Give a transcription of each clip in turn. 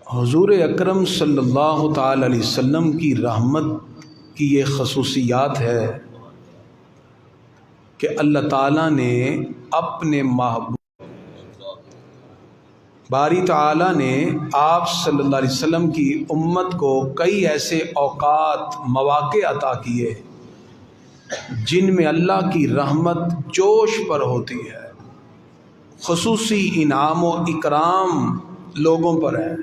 حضور اکرم صلی اللہ تعالی علیہ وسلم کی رحمت کی یہ خصوصیات ہے کہ اللہ تعالیٰ نے اپنے محبوب باری تعالیٰ نے آپ صلی اللہ علیہ وسلم کی امت کو کئی ایسے اوقات مواقع عطا کیے جن میں اللہ کی رحمت جوش پر ہوتی ہے، خصوصی انعام و اکرام لوگوں پر ہے۔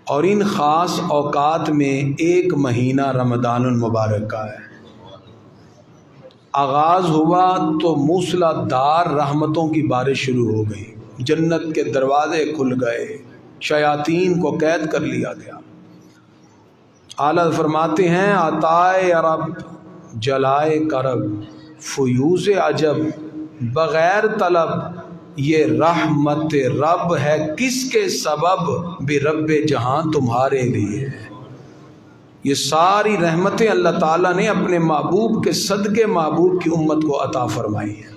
اور ان خاص اوقات میں ایک مہینہ رمضان المبارک کا ہے۔ آغاز ہوا تو موسلا دھار رحمتوں کی بارش شروع ہو گئی، جنت کے دروازے کھل گئے، شیاطین کو قید کر لیا گیا۔ اعلیٰ فرماتے ہیں عطائے عرب جلائے کرب فیوز عجب بغیر طلب، یہ رحمت رب ہے کس کے سبب، بے رب جہاں تمہارے لیے۔ یہ ساری رحمتیں اللہ تعالیٰ نے اپنے محبوب کے صدقے محبوب کی امت کو عطا فرمائی ہیں۔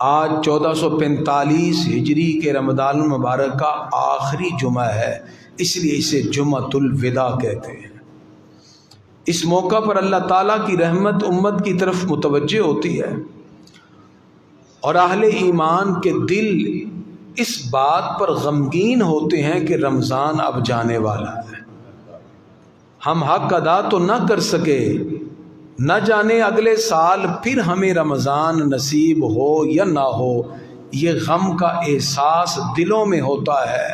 آج 1445 ہجری کے رمضان المبارک کا آخری جمعہ ہے، اس لیے اسے جمعۃ الوداع کہتے ہیں۔ اس موقع پر اللہ تعالیٰ کی رحمت امت کی طرف متوجہ ہوتی ہے، اور اہل ایمان کے دل اس بات پر غمگین ہوتے ہیں کہ رمضان اب جانے والا ہے، ہم حق ادا تو نہ کر سکے، نہ جانے اگلے سال پھر ہمیں رمضان نصیب ہو یا نہ ہو۔ یہ غم کا احساس دلوں میں ہوتا ہے،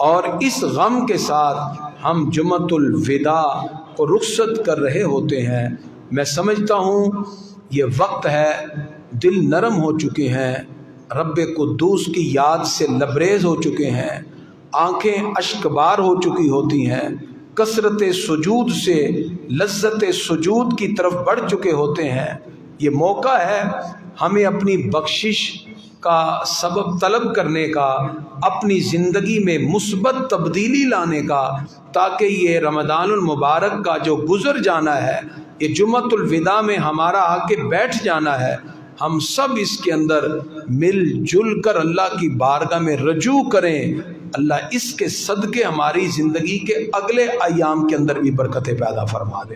اور اس غم کے ساتھ ہم جمعۃ الوداع کو رخصت کر رہے ہوتے ہیں۔ میں سمجھتا ہوں یہ وقت ہے، دل نرم ہو چکے ہیں، رب قدوس کی یاد سے لبریز ہو چکے ہیں، آنکھیں اشکبار ہو چکی ہوتی ہیں، کثرت سجود سے لذت سجود کی طرف بڑھ چکے ہوتے ہیں۔ یہ موقع ہے ہمیں اپنی بخشش کا سبب طلب کرنے کا، اپنی زندگی میں مثبت تبدیلی لانے کا، تاکہ یہ رمضان المبارک کا جو گزر جانا ہے، یہ جمعۃ الوداع میں ہمارا آ کے بیٹھ جانا ہے، ہم سب اس کے اندر مل جل کر اللہ کی بارگاہ میں رجوع کریں۔ اللہ اس کے صدقے ہماری زندگی کے اگلے ایام کے اندر بھی برکتیں پیدا فرما دے۔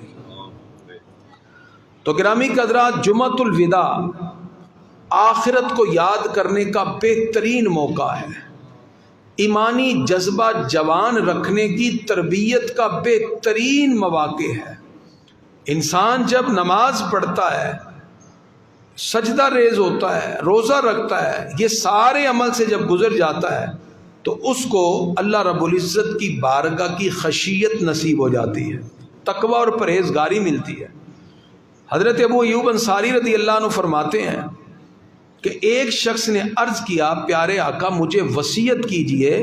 تو گرامی قدرات، جمعۃ الوداع آخرت کو یاد کرنے کا بہترین موقع ہے، ایمانی جذبہ جوان رکھنے کی تربیت کا بہترین مواقع ہے۔ انسان جب نماز پڑھتا ہے، سجدہ ریز ہوتا ہے، روزہ رکھتا ہے، یہ سارے عمل سے جب گزر جاتا ہے تو اس کو اللہ رب العزت کی بارگاہ کی خشیت نصیب ہو جاتی ہے، تقوی اور پرہیزگاری ملتی ہے۔ حضرت ابو ایوب انصاری رضی اللہ عنہ فرماتے ہیں کہ ایک شخص نے عرض کیا، پیارے آقا مجھے وصیت کیجئے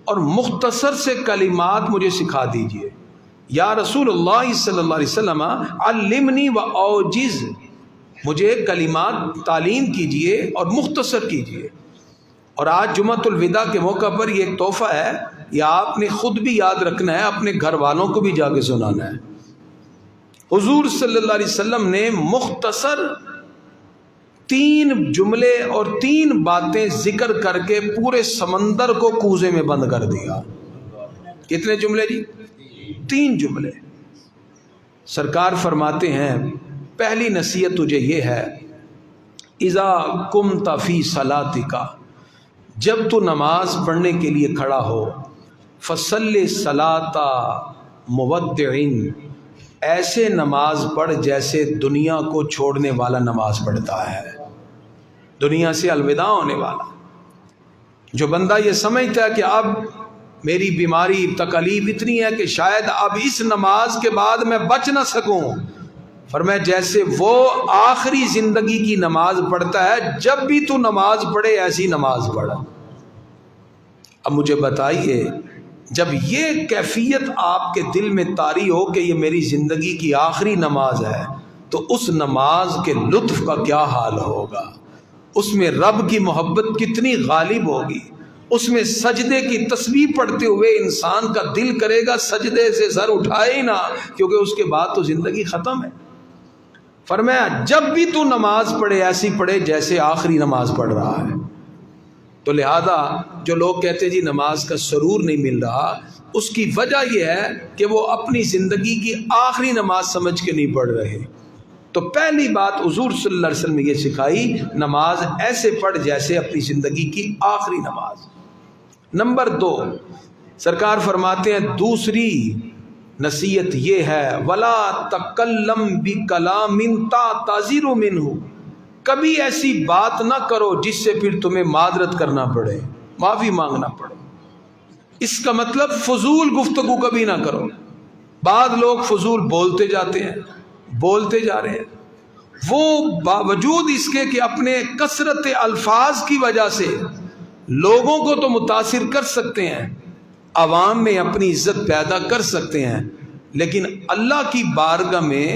اور مختصر سے کلمات مجھے سکھا دیجئے۔ یا رسول اللہ صلی اللہ علیہ وسلم علمنی و اوجز، مجھے کلمات تعلیم کیجئے اور مختصر کیجئے۔ اور آج جمعۃ الوداع کے موقع پر یہ ایک تحفہ ہے، یہ آپ نے خود بھی یاد رکھنا ہے، اپنے گھر والوں کو بھی جا کے سنانا ہے۔ حضور صلی اللہ علیہ وسلم نے مختصر 3 جملے اور 3 باتیں ذکر کر کے پورے سمندر کو کوزے میں بند کر دیا۔ کتنے جملے جی؟ 3 جملے۔ سرکار فرماتے ہیں پہلی نصیحت تجھے یہ ہے، اذا قمت فی صلاتک، جب تو نماز پڑھنے کے لیے کھڑا ہو، فصلی صلاۃ مودع، ایسے نماز پڑھ جیسے دنیا کو چھوڑنے والا نماز پڑھتا ہے، دنیا سے الوداع ہونے والا۔ جو بندہ یہ سمجھتا ہے کہ اب میری بیماری تکلیف اتنی ہے کہ شاید اب اس نماز کے بعد میں بچ نہ سکوں، فرمایا جیسے وہ آخری زندگی کی نماز پڑھتا ہے، جب بھی تو نماز پڑھے ایسی نماز پڑھ۔ اب مجھے بتائیے، جب یہ کیفیت آپ کے دل میں طاری ہو کہ یہ میری زندگی کی آخری نماز ہے، تو اس نماز کے لطف کا کیا حال ہوگا، اس میں رب کی محبت کتنی غالب ہوگی، اس میں سجدے کی تسبیح پڑھتے ہوئے انسان کا دل کرے گا سجدے سے سر اٹھائے ہی نہ، کیونکہ اس کے بعد تو زندگی ختم ہے۔ فرمایا جب بھی تو نماز پڑھے ایسی پڑھے جیسے آخری نماز پڑھ رہا ہے۔ تو لہذا جو لوگ کہتے ہیں جی نماز کا سرور نہیں مل رہا، اس کی وجہ یہ ہے کہ وہ اپنی زندگی کی آخری نماز سمجھ کے نہیں پڑھ رہے۔ تو پہلی بات حضور صلی اللہ علیہ وسلم نے یہ سکھائی، نماز ایسے پڑھ جیسے اپنی زندگی کی آخری نماز۔ نمبر 2، سرکار فرماتے ہیں دوسری نصیحت یہ ہے، وَلَا تَكَلَّمْ بِكَلَامٍ تَعْتَذِرُ مِنْهُ، کبھی ایسی بات نہ کرو جس سے پھر تمہیں معذرت کرنا پڑے، معافی مانگنا پڑے۔ اس کا مطلب فضول گفتگو کبھی نہ کرو۔ بعض لوگ فضول بولتے جاتے ہیں، بولتے جا رہے ہیں، وہ باوجود اس کے کہ اپنے کثرت الفاظ کی وجہ سے لوگوں کو تو متاثر کر سکتے ہیں، عوام میں اپنی عزت پیدا کر سکتے ہیں، لیکن اللہ کی بارگاہ میں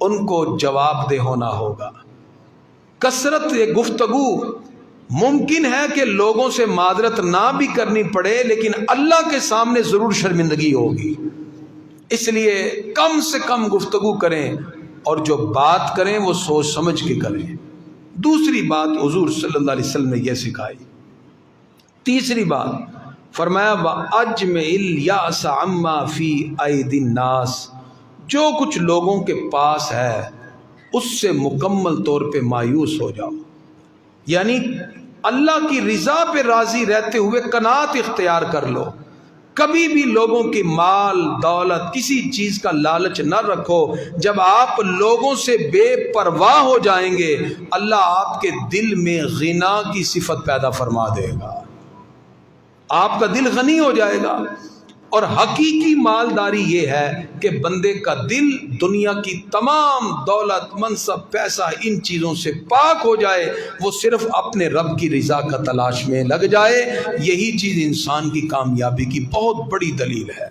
ان کو جواب دہ ہونا ہوگا۔ کثرت گفتگو ممکن ہے کہ لوگوں سے معذرت نہ بھی کرنی پڑے، لیکن اللہ کے سامنے ضرور شرمندگی ہوگی۔ اس لیے کم سے کم گفتگو کریں، اور جو بات کریں وہ سوچ سمجھ کے کریں۔ دوسری بات حضور صلی اللہ علیہ وسلم نے یہ سکھائی۔ تیسری بات فرمایا وَأَجْمِعِ الْيَأْسَ عَمَّا فِي أَيْدِي النَّاسِ، جو کچھ لوگوں کے پاس ہے اس سے مکمل طور پہ مایوس ہو جاؤ، یعنی اللہ کی رضا پہ راضی رہتے ہوئے قناعت اختیار کر لو۔ کبھی بھی لوگوں کی مال دولت کسی چیز کا لالچ نہ رکھو۔ جب آپ لوگوں سے بے پرواہ ہو جائیں گے، اللہ آپ کے دل میں غنا کی صفت پیدا فرما دے گا، آپ کا دل غنی ہو جائے گا۔ اور حقیقی مالداری یہ ہے کہ بندے کا دل دنیا کی تمام دولت منصب پیسہ ان چیزوں سے پاک ہو جائے، وہ صرف اپنے رب کی رضا کا تلاش میں لگ جائے۔ یہی چیز انسان کی کامیابی کی بہت بڑی دلیل ہے۔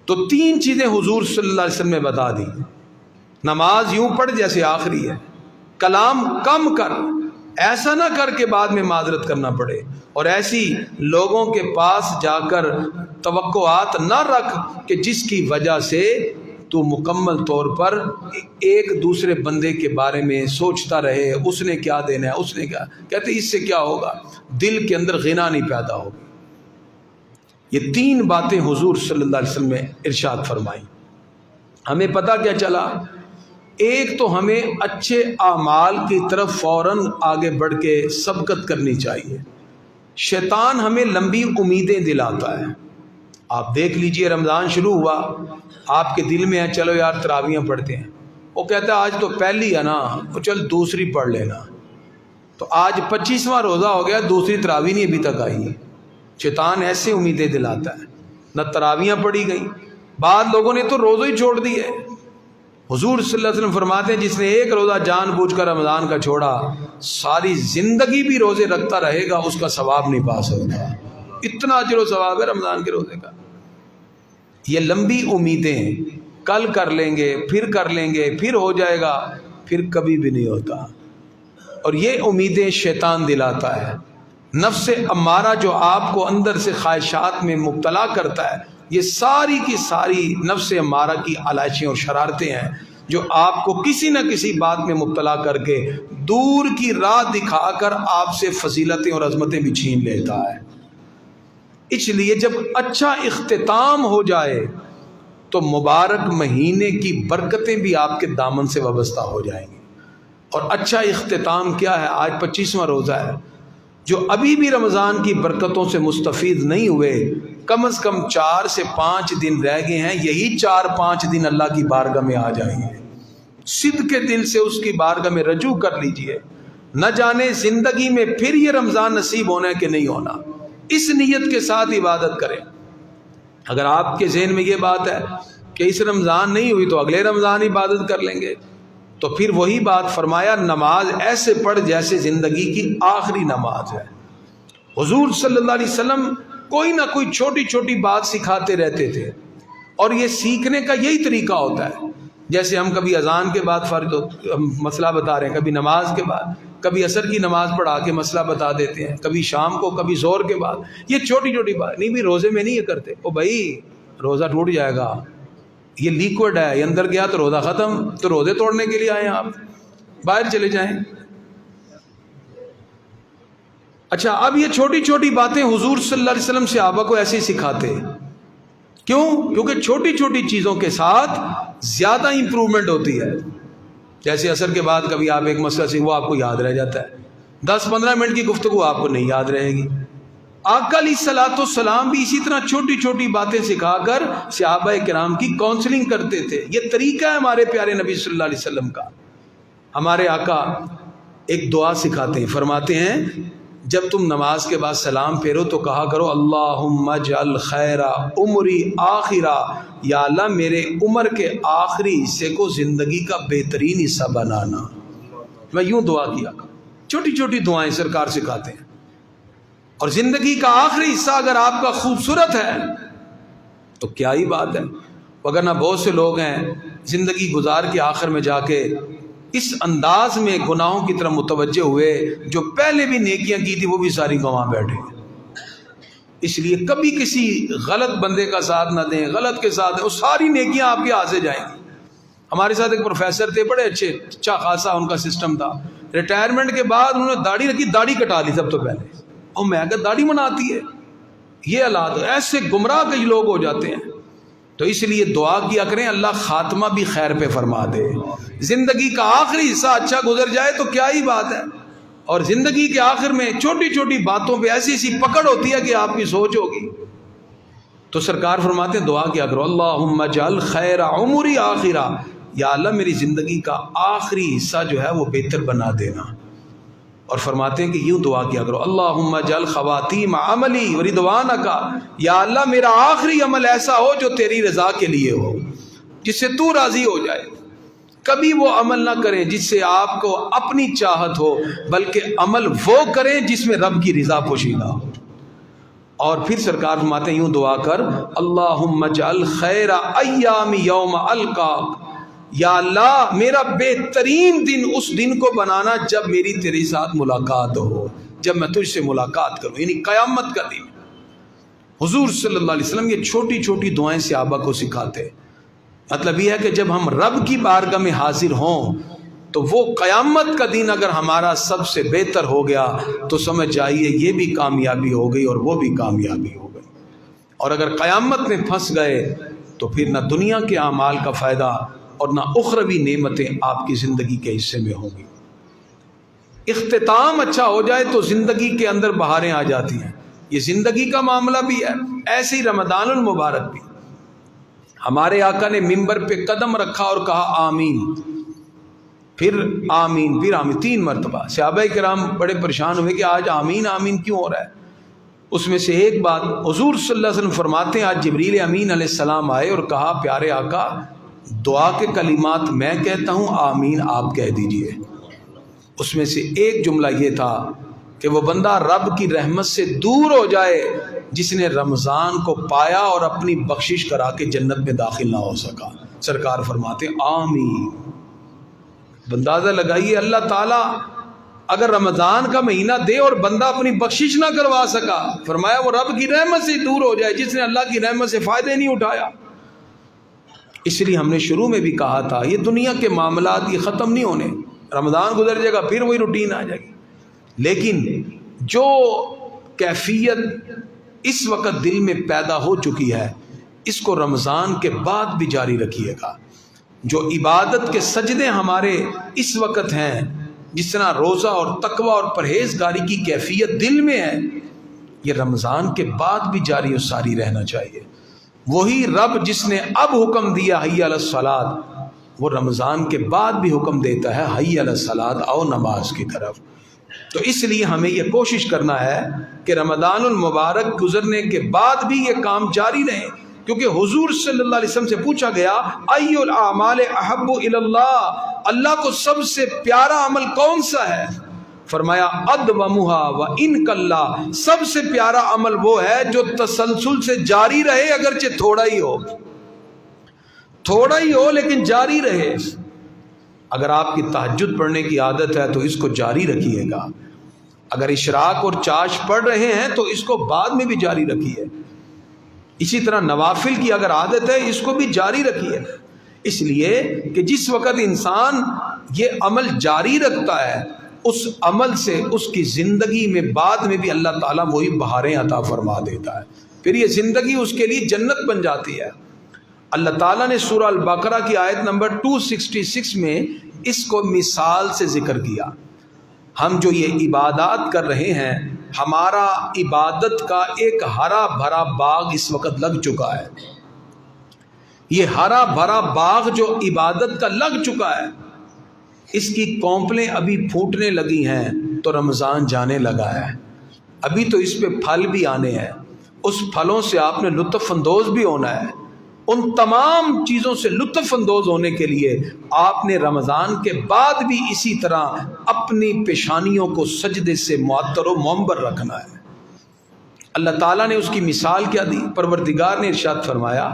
تو 3 چیزیں حضور صلی اللہ علیہ وسلم نے بتا دی۔ نماز یوں پڑھ جیسے آخری ہے، کلام کم کر، ایسا نہ کر کے بعد میں معذرت کرنا پڑے، اور ایسی لوگوں کے پاس جا کر توقعات نہ رکھ کہ جس کی وجہ سے تو مکمل طور پر ایک دوسرے بندے کے بارے میں سوچتا رہے، اس نے کیا دینا ہے، اس نے کیا، کہتے اس سے کیا ہوگا، دل کے اندر غنا نہیں پیدا ہوگی۔ یہ 3 باتیں حضور صلی اللہ علیہ وسلم نے ارشاد فرمائی۔ ہمیں پتہ کیا چلا؟ ایک تو ہمیں اچھے اعمال کی طرف فوراً آگے بڑھ کے سبقت کرنی چاہیے۔ شیطان ہمیں لمبی امیدیں دلاتا ہے۔ آپ دیکھ لیجئے، رمضان شروع ہوا، آپ کے دل میں ہے چلو یار تراویحیں پڑھتے ہیں، وہ کہتا ہے آج تو پہلی ہے نا، وہ چل دوسری پڑھ لینا، تو آج 25واں روزہ ہو گیا، دوسری تراویح نہیں ابھی تک آئی۔ شیطان ایسے امیدیں دلاتا ہے، نہ تراویحیں پڑھی گئی، بعض لوگوں نے تو روزے ہی چھوڑ دیے۔ حضور صلی اللہ علیہ وسلم فرماتے ہیں جس نے ایک روزہ جان بوجھ کر رمضان کا چھوڑا، ساری زندگی بھی روزے رکھتا رہے گا، اس کا ثواب نہیں پا سکتا۔ اتنا اجر و ثواب ہے رمضان کے روزے کا۔ یہ لمبی امیدیں، کل کر لیں گے، پھر کر لیں گے، پھر ہو جائے گا، پھر کبھی بھی نہیں ہوتا۔ اور یہ امیدیں شیطان دلاتا ہے۔ نفس امارہ جو آپ کو اندر سے خواہشات میں مبتلا کرتا ہے، یہ ساری کی ساری نفس امارہ کی علائشیں اور شرارتیں ہیں جو آپ کو کسی نہ کسی بات میں مبتلا کر کے دور کی راہ دکھا کر آپ سے فضیلتیں اور عظمتیں بھی چھین لیتا ہے۔ اس لیے جب اچھا اختتام ہو جائے تو مبارک مہینے کی برکتیں بھی آپ کے دامن سے وابستہ ہو جائیں گی۔ اور اچھا اختتام کیا ہے؟ آج 25واں روزہ ہے۔ جو ابھی بھی رمضان کی برکتوں سے مستفید نہیں ہوئے، کم از کم 4 سے 5 دن رہ گئے ہیں، یہی 4-5 دن اللہ کی بارگاہ میں آ جائیں گے۔ صدق کے دل سے اس کی بارگاہ میں رجوع کر لیجئے، نہ جانے زندگی میں پھر یہ رمضان نصیب ہونا ہے کہ نہیں ہونا۔ اس نیت کے ساتھ عبادت کریں۔ اگر آپ کے ذہن میں یہ بات ہے کہ اس رمضان نہیں ہوئی تو اگلے رمضان عبادت کر لیں گے، تو پھر وہی بات فرمایا، نماز ایسے پڑھ جیسے زندگی کی آخری نماز ہے۔ حضور صلی اللہ علیہ وسلم کوئی نہ کوئی چھوٹی چھوٹی بات سکھاتے رہتے تھے، اور یہ سیکھنے کا یہی طریقہ ہوتا ہے۔ جیسے ہم کبھی اذان کے بعد مسئلہ بتا رہے ہیں، کبھی نماز کے بعد، کبھی عصر کی نماز پڑھا کے مسئلہ بتا دیتے ہیں، کبھی شام کو، کبھی ظہر کے بعد۔ یہ چھوٹی چھوٹی بات نہیں بھی روزے میں نہیں یہ کرتے، او بھائی روزہ ٹوٹ جائے گا، یہ لیکوڈ ہے، یہ اندر گیا تو روزہ ختم، تو روزے توڑنے کے لیے آئے آپ، باہر چلے جائیں۔ اچھا، اب یہ چھوٹی چھوٹی باتیں حضور صلی اللہ علیہ وسلم صحابہ کو ایسے سکھاتے. کیوں؟ کیونکہ چھوٹی چھوٹی چیزوں کے ساتھ زیادہ امپرومنٹ ہوتی ہے. جیسے عصر کے بعد کبھی آپ ایک مسئلہ سے وہ آپ کو یاد رہ جاتا ہے، 10-15 منٹ کی گفتگو آپ کو نہیں یاد رہے گی. آقا علیہ الصلوۃ والسلام بھی اسی طرح چھوٹی چھوٹی باتیں سکھا کر صحابہ کرام کی کاؤنسلنگ کرتے تھے. یہ طریقہ ہے ہمارے پیارے نبی صلی اللہ علیہ وسلم کا. ہمارے آقا ایک دعا سکھاتے ہیں، فرماتے ہیں جب تم نماز کے بعد سلام پھیرو تو کہا کرو اللہم اجعل خیر عمری آخرہ، یا اللہ میرے عمر کے آخری حصے کو زندگی کا بہترین حصہ بنانا. میں یوں دعا کیا. چھوٹی چھوٹی دعائیں سرکار سکھاتے ہیں. اور زندگی کا آخری حصہ اگر آپ کا خوبصورت ہے تو کیا ہی بات ہے. وگرنہ بہت سے لوگ ہیں زندگی گزار کے آخر میں جا کے اس انداز میں گناہوں کی طرف متوجہ ہوئے، جو پہلے بھی نیکیاں کی تھی وہ بھی ساری گنوا بیٹھے. اس لیے کبھی کسی غلط بندے کا ساتھ نہ دیں، غلط کے ساتھ، وہ ساری نیکیاں آپ کے ہاتھ سے جائیں گی. ہمارے ساتھ ایک پروفیسر تھے، بڑے اچھا خاصا ان کا سسٹم تھا. ریٹائرمنٹ کے بعد انہوں نے داڑھی رکھی، داڑھی کٹا لی سب تو پہلے. اور میں اگر داڑھی مناتی ہے یہ حالات، ایسے گمراہ کئی لوگ ہو جاتے ہیں. تو اس لیے دعا کیا کریں اللہ خاتمہ بھی خیر پہ فرما دے. زندگی کا آخری حصہ اچھا گزر جائے تو کیا ہی بات ہے. اور زندگی کے آخر میں چھوٹی چھوٹی باتوں پہ ایسی ایسی پکڑ ہوتی ہے کہ آپ کی سوچ ہوگی. تو سرکار فرماتے ہیں دعا کیا کرو اللہم اجعل خیر عمری آخرہ، یا اللہ میری زندگی کا آخری حصہ جو ہے وہ بہتر بنا دینا. اور فرماتے ہیں کہ یوں دعا کیا کرو اللہم اجعل خواتیم عملی ورضوانک، یا اللہ میرا آخری عمل ایسا ہو جو تیری رضا کے لیے ہو، جس سے تو راضی ہو جائے. کبھی وہ عمل نہ کریں جس سے آپ کو اپنی چاہت ہو، بلکہ عمل وہ کریں جس میں رب کی رضا پوشیدہ ہو. اور پھر سرکار فرماتے ہیں یوں دعا کر اللہم اجعل خیر ایام یوم القاک، یا اللہ میرا بہترین دن اس دن کو بنانا جب میری تیرے ساتھ ملاقات ہو، جب میں تجھ سے ملاقات کروں، یعنی قیامت کا دن. حضور صلی اللہ علیہ وسلم یہ چھوٹی چھوٹی دعائیں صحابہ کو سکھاتے. مطلب یہ ہے کہ جب ہم رب کی بارگاہ میں حاضر ہوں تو وہ قیامت کا دن اگر ہمارا سب سے بہتر ہو گیا تو سمجھ جائیے یہ بھی کامیابی ہو گئی اور وہ بھی کامیابی ہو گئی. اور اگر قیامت میں پھنس گئے تو پھر نہ دنیا کے اعمال کا فائدہ اور نہ اخروی نعمتیں آپ کی زندگی کے حصے میں ہوں گی. اختتام اچھا ہو جائے تو زندگی کے اندر بہاریں آ جاتی ہیں. یہ زندگی کا معاملہ بھی ہے، ایسے ہی رمضان المبارک بھی. ہمارے آقا نے ممبر پہ قدم رکھا اور کہا آمین، پھر آمین، پھر آمین، 3 مرتبہ. صحابہ کرام بڑے پریشان ہوئے کہ آج آمین آمین کیوں ہو رہا ہے. اس میں سے ایک بات حضور صلی اللہ علیہ وسلم فرماتے ہیں آج جبریل امین علیہ السلام آئے اور کہا پیارے آقا دعا کے کلمات میں کہتا ہوں، آمین آپ کہہ دیجئے. اس میں سے ایک جملہ یہ تھا کہ وہ بندہ رب کی رحمت سے دور ہو جائے جس نے رمضان کو پایا اور اپنی بخشش کرا کے جنت میں داخل نہ ہو سکا. سرکار فرماتے ہیں آمین. اندازہ لگائیے اللہ تعالیٰ اگر رمضان کا مہینہ دے اور بندہ اپنی بخشش نہ کروا سکا، فرمایا وہ رب کی رحمت سے دور ہو جائے جس نے اللہ کی رحمت سے فائدے نہیں اٹھایا. اس لیے ہم نے شروع میں بھی کہا تھا یہ دنیا کے معاملات یہ ختم نہیں ہونے. رمضان گزر جائے گا پھر وہی روٹین آ جائے گی، لیکن جو کیفیت اس وقت دل میں پیدا ہو چکی ہے اس کو رمضان کے بعد بھی جاری رکھیے گا. جو عبادت کے سجدے ہمارے اس وقت ہیں، جس طرح روزہ اور تقوی اور پرہیزگاری کی کیفیت دل میں ہے، یہ رمضان کے بعد بھی جاری و ساری رہنا چاہیے. وہی رب جس نے اب حکم دیا حی علی الصلاۃ، وہ رمضان کے بعد بھی حکم دیتا ہے حی علی الصلاۃ، آؤ نماز کی طرف. تو اس لیے ہمیں یہ کوشش کرنا ہے کہ رمضان المبارک گزرنے کے بعد بھی یہ کام جاری رہے، کیونکہ حضور صلی اللہ علیہ وسلم سے پوچھا گیا ای الاعمال احب الی اللہ، اللہ کو سب سے پیارا عمل کون سا ہے؟ فرمایا ادومھا وان قلا، سب سے پیارا عمل وہ ہے جو تسلسل سے جاری رہے اگرچہ تھوڑا ہی ہو، تھوڑا ہی ہو لیکن جاری رہے. اگر آپ کی تہجد پڑھنے کی عادت ہے تو اس کو جاری رکھیے گا. اگر اشراق اور چاش پڑھ رہے ہیں تو اس کو بعد میں بھی جاری رکھیے. اسی طرح نوافل کی اگر عادت ہے اس کو بھی جاری رکھیے. اس لیے کہ جس وقت انسان یہ عمل جاری رکھتا ہے اس عمل سے اس کی زندگی میں بعد میں بھی اللہ تعالیٰ وہی بہاریں عطا فرما دیتا ہے، پھر یہ زندگی اس کے لیے جنت بن جاتی ہے۔ اللہ تعالیٰ نے سورہ البقرہ کی آیت نمبر 266 میں اس کو مثال سے ذکر کیا۔ ہم جو یہ عبادات کر رہے ہیں، ہمارا عبادت کا ایک ہرا بھرا باغ اس وقت لگ چکا ہے۔ یہ ہرا بھرا باغ جو عبادت کا لگ چکا ہے، اس کی کونپلیں ابھی پھوٹنے لگی ہیں تو رمضان جانے لگا ہے، ابھی تو اس پہ پھل بھی آنے ہیں، اس پھلوں سے آپ نے لطف اندوز بھی ہونا ہے۔ ان تمام چیزوں سے لطف اندوز ہونے کے لیے آپ نے رمضان کے بعد بھی اسی طرح اپنی پیشانیوں کو سجدے سے معطر و معمر رکھنا ہے۔ اللہ تعالیٰ نے اس کی مثال کیا دی؟ پروردگار نے ارشاد فرمایا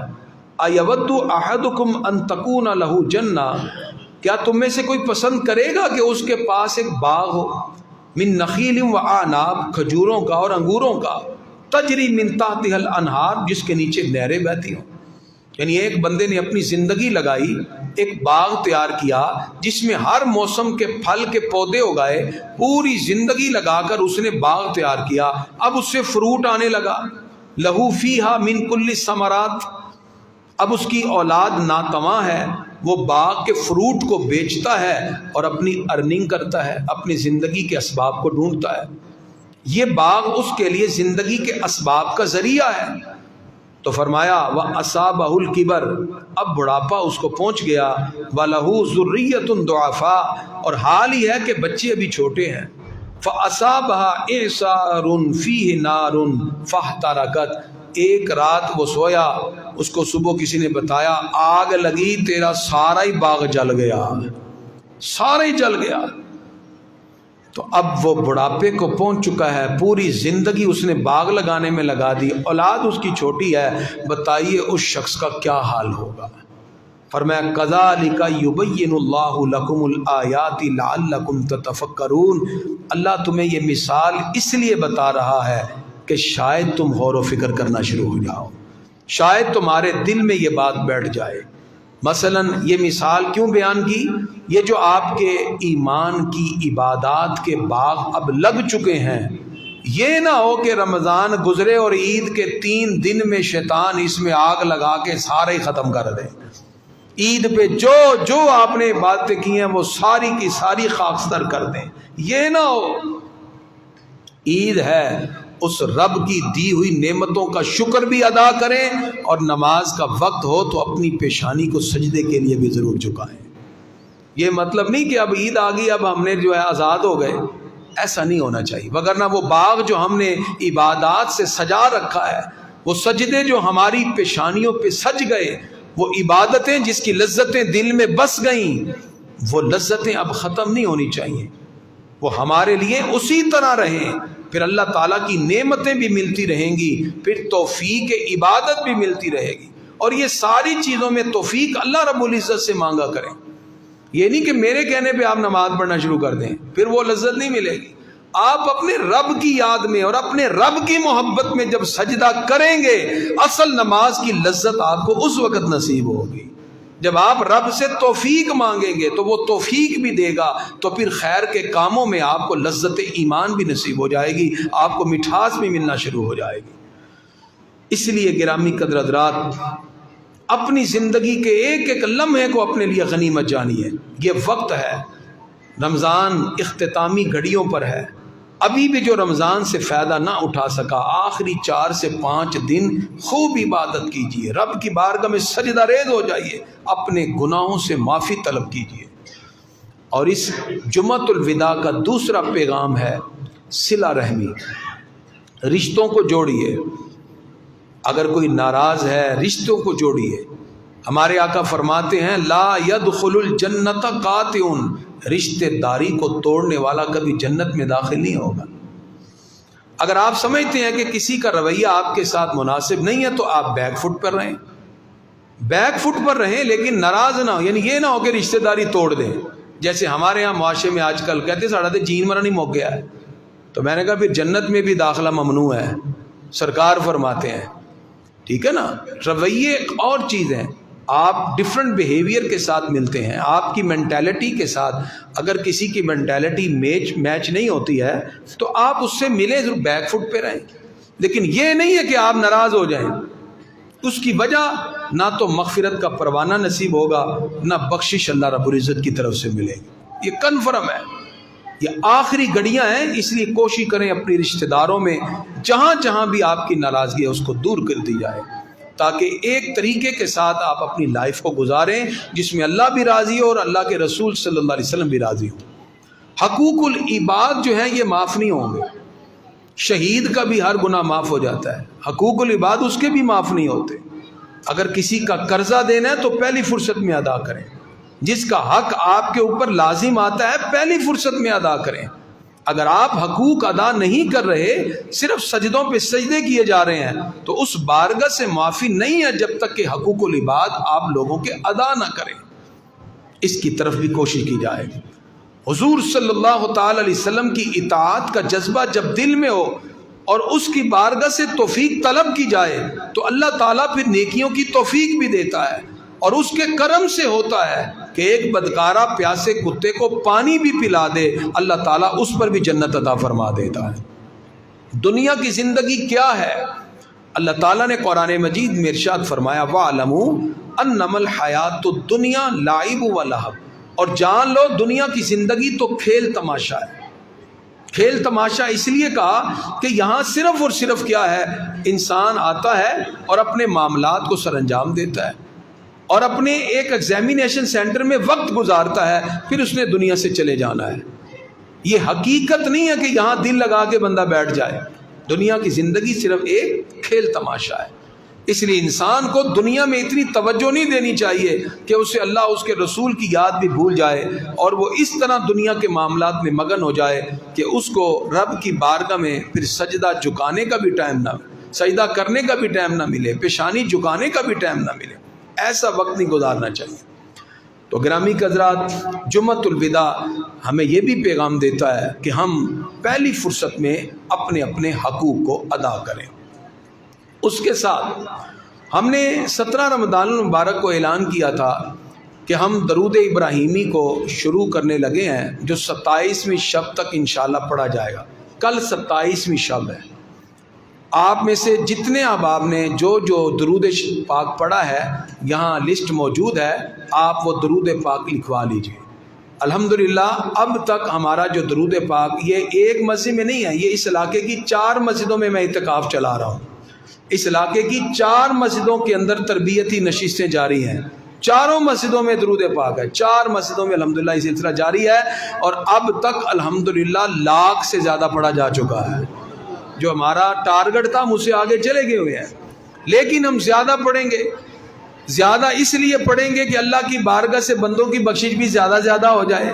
اَیَوَدُّ أَحَدُكُمْ أَن تَكُونَ لَهُ جَنَّةٌ، کیا تم میں سے کوئی پسند کرے گا کہ اس کے پاس ایک باغ ہو، من نخیل و اعناب، کھجوروں کا اور انگوروں کا، تجری من تحتها الانہار، جس کے نیچے نہریں بہتی ہوں۔ یعنی ایک بندے نے اپنی زندگی لگائی، ایک باغ تیار کیا جس میں ہر موسم کے پھل کے پودے اگائے، پوری زندگی لگا کر اس نے باغ تیار کیا، اب اس سے فروٹ آنے لگا، لہو فیہا من کل ثمرات، اب اس کی اولاد ناتواں ہے، وہ باغ کے فروٹ کو بیچتا ہے اور اپنی ارننگ کرتا ہے، اپنی زندگی کے اسباب کو ڈھونڈتا ہے۔ یہ باغ اس کے لیے زندگی کے اسباب کا ذریعہ ہے۔ تو فرمایا وَأَصَابَهُ الْكِبَرُ، اب بڑھاپا اس کو پہنچ گیا، وَلَهُ ذُرِّيَّةٌ ضُعَفَاءُ، اور حال ہی ہے کہ بچے ابھی چھوٹے ہیں، فَأَصَابَهَا إِعْصَارٌ فِيهِ نَارٌ فَاحْتَرَقَتْ، ایک رات وہ سویا، اس کو صبح کسی نے بتایا آگ لگی، تیرا سارا ہی باغ جل گیا، سارا ہی جل گیا۔ تو اب وہ بڑھاپے کو پہنچ چکا ہے، پوری زندگی اس نے باغ لگانے میں لگا دی، اولاد اس کی چھوٹی ہے، بتائیے اس شخص کا کیا حال ہوگا۔ فرمایا کذالک یبین اللہ لکم الآیات لعلکم تتفکرون، اللہ تمہیں یہ مثال اس لیے بتا رہا ہے کہ شاید تم غور و فکر کرنا شروع ہو جاؤ، شاید تمہارے دل میں یہ بات بیٹھ جائے۔ مثلا یہ مثال کیوں بیان کی؟ یہ جو آپ کے ایمان کی عبادات کے باغ اب لگ چکے ہیں، یہ نہ ہو کہ رمضان گزرے اور عید کے 3 دن میں شیطان اس میں آگ لگا کے سارے ہی ختم کر دے، عید پہ جو آپ نے باتیں کی ہیں وہ ساری کی ساری خاکستر کر دیں، یہ نہ ہو۔ عید ہے، اس رب کی دی ہوئی نعمتوں کا شکر بھی ادا کریں، اور نماز کا وقت ہو تو اپنی پیشانی کو سجدے کے لیے بھی ضرور جھکائیں۔ یہ مطلب نہیں کہ اب عید آ گئی اب ہم نے جو ہے آزاد ہو گئے، ایسا نہیں ہونا چاہیے، وگرنہ وہ باغ جو ہم نے عبادات سے سجا رکھا ہے، وہ سجدے جو ہماری پیشانیوں پہ سج گئے، وہ عبادتیں جس کی لذتیں دل میں بس گئیں، وہ لذتیں اب ختم نہیں ہونی چاہیے، وہ ہمارے لیے اسی طرح رہیں، پھر اللہ تعالیٰ کی نعمتیں بھی ملتی رہیں گی، پھر توفیق عبادت بھی ملتی رہے گی، اور یہ ساری چیزوں میں توفیق اللہ رب العزت سے مانگا کریں۔ یہ نہیں کہ میرے کہنے پہ آپ نماز پڑھنا شروع کر دیں، پھر وہ لذت نہیں ملے گی۔ آپ اپنے رب کی یاد میں اور اپنے رب کی محبت میں جب سجدہ کریں گے، اصل نماز کی لذت آپ کو اس وقت نصیب ہوگی۔ جب آپ رب سے توفیق مانگیں گے تو وہ توفیق بھی دے گا، تو پھر خیر کے کاموں میں آپ کو لذت ایمان بھی نصیب ہو جائے گی، آپ کو مٹھاس بھی ملنا شروع ہو جائے گی۔ اس لیے گرامی قدر حضرات، اپنی زندگی کے ایک ایک لمحے کو اپنے لیے غنیمت جانیے۔ یہ وقت ہے، رمضان اختتامی گھڑیوں پر ہے، ابھی بھی جو رمضان سے فائدہ نہ اٹھا سکا، آخری 4 سے 5 دن خوب عبادت کیجیے، رب کی بارگاہ میں سجدہ ریز ہو جائیے، اپنے گناہوں سے معافی طلب کیجیے۔ اور اس جمعۃ الوداع کا دوسرا پیغام ہے صلہ رحمی، رشتوں کو جوڑیے، اگر کوئی ناراض ہے رشتوں کو جوڑیے۔ ہمارے آقا فرماتے ہیں لا يدخل الجنت قاطع، رشتے داری کو توڑنے والا کبھی جنت میں داخل نہیں ہوگا۔ اگر آپ سمجھتے ہیں کہ کسی کا رویہ آپ کے ساتھ مناسب نہیں ہے تو آپ بیک فٹ پر رہیں، بیک فٹ پر رہیں، لیکن ناراض نہ ہو، یعنی یہ نہ ہو کہ رشتے داری توڑ دیں۔ جیسے ہمارے ہاں معاشرے میں آج کل کہتے ساڑھا تے جین مرا نہیں موک گیا ہے، تو میں نے کہا پھر جنت میں بھی داخلہ ممنوع ہے، سرکار فرماتے ہیں، ٹھیک ہے نا۔ رویے ایک اور چیز ہے، آپ ڈفرینٹ بیہیویئر کے ساتھ ملتے ہیں، آپ کی مینٹیلٹی کے ساتھ اگر کسی کی مینٹیلٹی میچ نہیں ہوتی ہے تو آپ اس سے ملیں، ضرور بیک فٹ پہ رہیں، لیکن یہ نہیں ہے کہ آپ ناراض ہو جائیں۔ اس کی وجہ نہ تو مغفرت کا پروانہ نصیب ہوگا، نہ بخشش اللہ رب العزت کی طرف سے ملے گی، یہ کنفرم ہے۔ یہ آخری گھڑیاں ہیں، اس لیے کوشش کریں اپنی رشتہ داروں میں جہاں جہاں بھی آپ کی ناراضگی ہے اس کو دور کر دی جائے، تاکہ ایک طریقے کے ساتھ آپ اپنی لائف کو گزاریں جس میں اللہ بھی راضی ہو اور اللہ کے رسول صلی اللہ علیہ وسلم بھی راضی ہو۔ حقوق العباد جو ہیں یہ معاف نہیں ہوں گے، شہید کا بھی ہر گناہ معاف ہو جاتا ہے، حقوق العباد اس کے بھی معاف نہیں ہوتے۔ اگر کسی کا قرضہ دینا ہے تو پہلی فرصت میں ادا کریں، جس کا حق آپ کے اوپر لازم آتا ہے پہلی فرصت میں ادا کریں۔ اگر آپ حقوق ادا نہیں کر رہے، صرف سجدوں پہ سجدے کیے جا رہے ہیں، تو اس بارگاہ سے معافی نہیں ہے جب تک کہ حقوق العباد آپ لوگوں کے ادا نہ کریں۔ اس کی طرف بھی کوشش کی جائے۔ حضور صلی اللہ تعالی علیہ وسلم کی اطاعت کا جذبہ جب دل میں ہو اور اس کی بارگاہ سے توفیق طلب کی جائے تو اللہ تعالیٰ پھر نیکیوں کی توفیق بھی دیتا ہے، اور اس کے کرم سے ہوتا ہے کہ ایک بدکارہ پیاسے کتے کو پانی بھی پلا دے، اللہ تعالیٰ اس پر بھی جنت عطا فرما دیتا ہے۔ دنیا کی زندگی کیا ہے؟ اللہ تعالیٰ نے قرآن مجید میں ارشاد فرمایا وَاعْلَمُوا أَنَّمَا الْحَيَاةُ الدُّنْيَا لَعِبٌ وَلَهْوٌ، اور جان لو دنیا کی زندگی تو کھیل تماشا ہے۔ کھیل تماشا اس لیے کہا کہ یہاں صرف اور صرف کیا ہے، انسان آتا ہے اور اپنے معاملات کو سر انجام دیتا ہے اور اپنے ایک ایگزامینیشن سینٹر میں وقت گزارتا ہے، پھر اس نے دنیا سے چلے جانا ہے۔ یہ حقیقت نہیں ہے کہ یہاں دل لگا کے بندہ بیٹھ جائے۔ دنیا کی زندگی صرف ایک کھیل تماشا ہے، اس لیے انسان کو دنیا میں اتنی توجہ نہیں دینی چاہیے کہ اسے اللہ اس کے رسول کی یاد بھی بھول جائے اور وہ اس طرح دنیا کے معاملات میں مگن ہو جائے کہ اس کو رب کی بارگاہ میں پھر سجدہ جھکانے کا بھی ٹائم نہ ملے، سجدہ کرنے کا بھی ٹائم نہ ملے، پیشانی جھکانے کا بھی ٹائم نہ ملے۔ ایسا وقت نہیں گزارنا چاہیے۔ تو گرامی حضرات، جمعۃ الوداع ہمیں یہ بھی پیغام دیتا ہے کہ ہم پہلی فرصت میں اپنے اپنے حقوق کو ادا کریں۔ اس کے ساتھ ہم نے 17 رمضان المبارک کو اعلان کیا تھا کہ ہم درود ابراہیمی کو شروع کرنے لگے ہیں، جو 27ویں شب تک انشاءاللہ پڑھا جائے گا۔ کل 27ویں شب ہے۔ آپ میں سے جتنے احباب نے جو درود پاک پڑھا ہے، یہاں لسٹ موجود ہے، آپ وہ درود پاک لکھوا لیجئے۔ الحمدللہ اب تک ہمارا جو درود پاک یہ ایک مسجد میں نہیں ہے، یہ اس علاقے کی 4 مسجدوں میں اعتکاف چلا رہا ہوں۔ اس علاقے کی 4 مسجدوں کے اندر تربیتی نشستیں جاری ہیں، چاروں مسجدوں میں درود پاک ہے، 4 مسجدوں میں الحمدللہ یہ سلسلہ جاری ہے، اور اب تک الحمدللہ 1,00,000 سے زیادہ پڑھا جا چکا ہے۔ جو ہمارا ٹارگٹ تھا ہم اسے آگے چلے گئے ہوئے ہیں، لیکن ہم زیادہ پڑھیں گے۔ زیادہ اس لیے پڑھیں گے کہ اللہ کی بارگاہ سے بندوں کی بخشش بھی زیادہ ہو جائے۔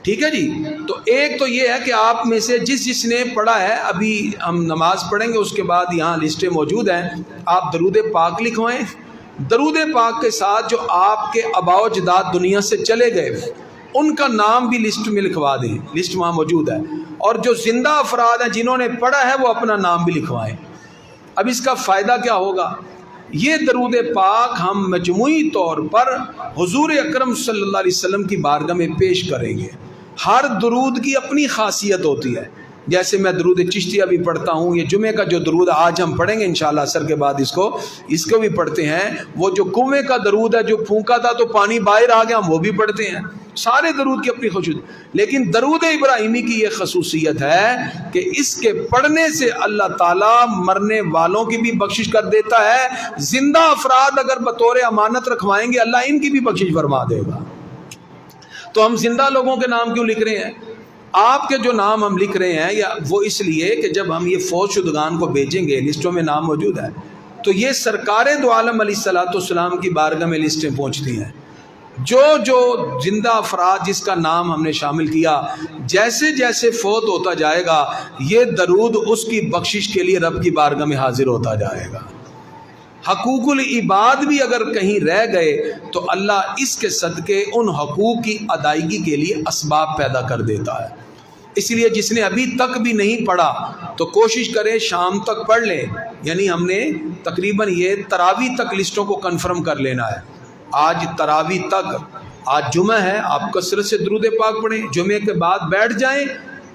ٹھیک ہے جی؟ تو ایک تو یہ ہے کہ آپ میں سے جس نے پڑھا ہے، ابھی ہم نماز پڑھیں گے، اس کے بعد یہاں لسٹیں موجود ہیں، آپ درود پاک لکھوائیں۔ درود پاک کے ساتھ جو آپ کے آباء و اجداد دنیا سے چلے گئے ان کا نام بھی لسٹ میں لکھوا دیں، لسٹ وہاں موجود ہے، اور جو زندہ افراد ہیں جنہوں نے پڑھا ہے وہ اپنا نام بھی لکھوائیں۔ اب اس کا فائدہ کیا ہوگا؟ یہ درود پاک ہم مجموعی طور پر حضور اکرم صلی اللہ علیہ وسلم کی بارگاہ میں پیش کریں گے۔ ہر درود کی اپنی خاصیت ہوتی ہے، جیسے میں درود چشتیہ بھی پڑھتا ہوں، یہ جمعہ کا جو درود آج ہم پڑھیں گے انشاءاللہ عصر کے بعد اس کو بھی پڑھتے ہیں۔ وہ جو کنویں کا درود ہے، جو پھونکا تھا تو پانی باہر آ گیا، ہم وہ بھی پڑھتے ہیں۔ سارے درود کی اپنی خصوصیت، لیکن درود ابراہیمی کی یہ خصوصیت ہے کہ اس کے پڑھنے سے اللہ تعالیٰ مرنے والوں کی بھی بخشش کر دیتا ہے، زندہ افراد اگر بطور امانت رکھوائیں گے اللہ ان کی بھی بخشش فرما دے گا۔ تو ہم زندہ لوگوں کے نام کیوں لکھ رہے ہیں؟ آپ کے جو نام ہم لکھ رہے ہیں یا وہ اس لیے کہ جب ہم یہ فوت شدگان کو بھیجیں گے، لسٹوں میں نام موجود ہے، تو یہ سرکار دو عالم علیہ الصلوۃ والسلام کی بارگاہ میں لسٹیں پہنچتی ہیں۔ جو زندہ افراد جس کا نام ہم نے شامل کیا، جیسے جیسے فوت ہوتا جائے گا یہ درود اس کی بخشش کے لیے رب کی بارگاہ میں حاضر ہوتا جائے گا۔ حقوق العباد بھی اگر کہیں رہ گئے تو اللہ اس کے صدقے ان حقوق کی ادائیگی کے لیے اسباب پیدا کر دیتا ہے۔ اس لیے جس نے ابھی تک بھی نہیں پڑھا تو کوشش کریں شام تک پڑھ لیں، یعنی ہم نے تقریباً یہ تراوی تک لسٹوں کو کنفرم کر لینا ہے. آج تراوی تک، آج جمعہ ہے، آپ کثرت سے درود پاک پڑھیں، جمعے کے بعد بیٹھ جائیں.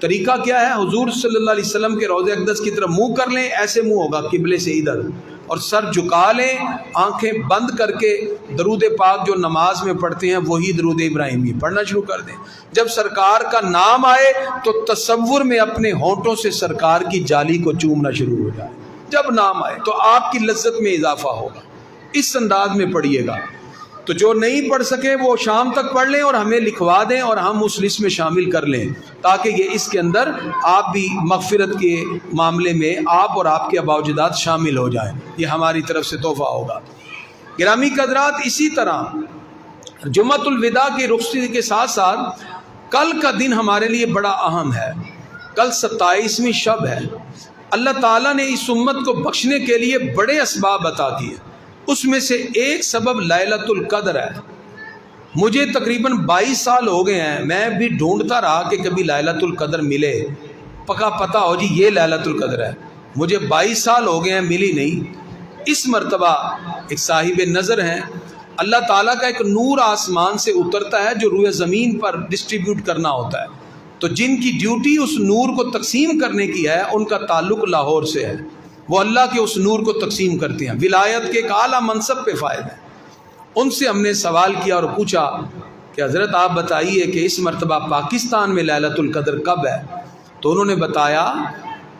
طریقہ کیا ہے؟ حضور صلی اللہ علیہ وسلم کے روضہ اقدس کی طرف منہ کر لیں، ایسے منہ ہوگا قبلے سے ادھر، اور سر جھکا لیں، آنکھیں بند کر کے درود پاک جو نماز میں پڑھتے ہیں وہی درود ابراہیمی پڑھنا شروع کر دیں. جب سرکار کا نام آئے تو تصور میں اپنے ہونٹوں سے سرکار کی جالی کو چومنا شروع ہو جائے. جب نام آئے تو آپ کی لذت میں اضافہ ہوگا. اس انداز میں پڑھیے گا. تو جو نہیں پڑھ سکے وہ شام تک پڑھ لیں اور ہمیں لکھوا دیں اور ہم اس لسٹ میں شامل کر لیں، تاکہ یہ اس کے اندر آپ بھی مغفرت کے معاملے میں آپ اور آپ کے آباء و اجداد شامل ہو جائیں. یہ ہماری طرف سے تحفہ ہوگا. گرامی قدرات، اسی طرح جمعۃ الوداع کی رخصتی کے ساتھ ساتھ کل کا دن ہمارے لیے بڑا اہم ہے. کل 27ویں شب ہے. اللہ تعالیٰ نے اس امت کو بخشنے کے لیے بڑے اسباب عطا کیے. اس میں سے ایک سبب لیلۃ القدر ہے. مجھے تقریباً 22 سال ہو گئے ہیں، میں بھی ڈھونڈتا رہا کہ کبھی لیلۃ القدر ملے، پکا پتہ ہو جی یہ لیلۃ القدر ہے. مجھے 22 سال ہو گئے ہیں، ملی نہیں. اس مرتبہ ایک صاحب نظر ہیں، اللہ تعالیٰ کا ایک نور آسمان سے اترتا ہے جو روئے زمین پر ڈسٹریبیوٹ کرنا ہوتا ہے. تو جن کی ڈیوٹی اس نور کو تقسیم کرنے کی ہے، ان کا تعلق لاہور سے ہے. وہ اللہ کے اس نور کو تقسیم کرتے ہیں. ولایت کے ایک اعلیٰ منصب پہ فائد ہے. ان سے ہم نے سوال کیا اور پوچھا کہ حضرت آپ بتائیے کہ اس مرتبہ پاکستان میں لیلۃ القدر کب ہے؟ تو انہوں نے بتایا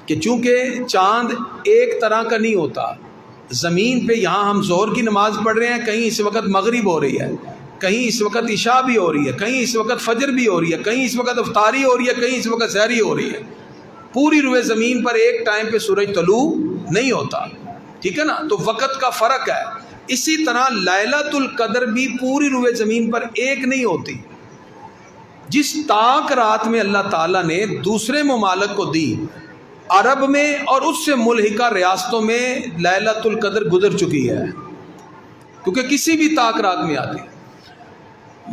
کہ چونکہ چاند ایک طرح کا نہیں ہوتا، زمین پہ یہاں ہم ظہر کی نماز پڑھ رہے ہیں، کہیں اس وقت مغرب ہو رہی ہے، کہیں اس وقت عشاء بھی ہو رہی ہے، کہیں اس وقت فجر بھی ہو رہی ہے، کہیں اس وقت افطاری ہو رہی ہے، کہیں اس وقت سحری ہو رہی ہے. پوری روئے زمین پر ایک ٹائم پہ سورج طلوع نہیں ہوتا. ٹھیک ہے نا؟ تو وقت کا فرق ہے. اسی طرح لیلۃ القدر بھی پوری روئے زمین پر ایک نہیں ہوتی. جس طاق رات میں اللہ تعالیٰ نے دوسرے ممالک کو دی، عرب میں اور اس سے ملحقہ ریاستوں میں لیلۃ القدر گزر چکی ہے، کیونکہ کسی بھی طاق رات میں آتی.